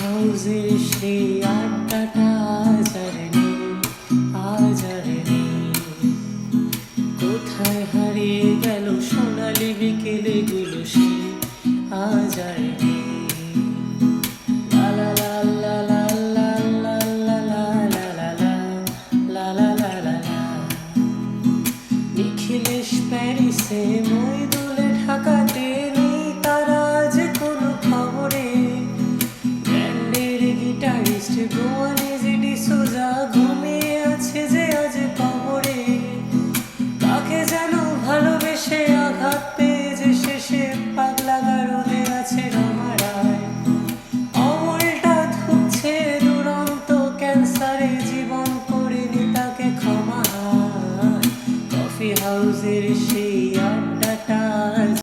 হাউজের সেই আড্ডাটা আজ আর নেই। কোথায় হারিয়ে গেল সোনালি বিকেলে গুলো সে আজ আর নেই।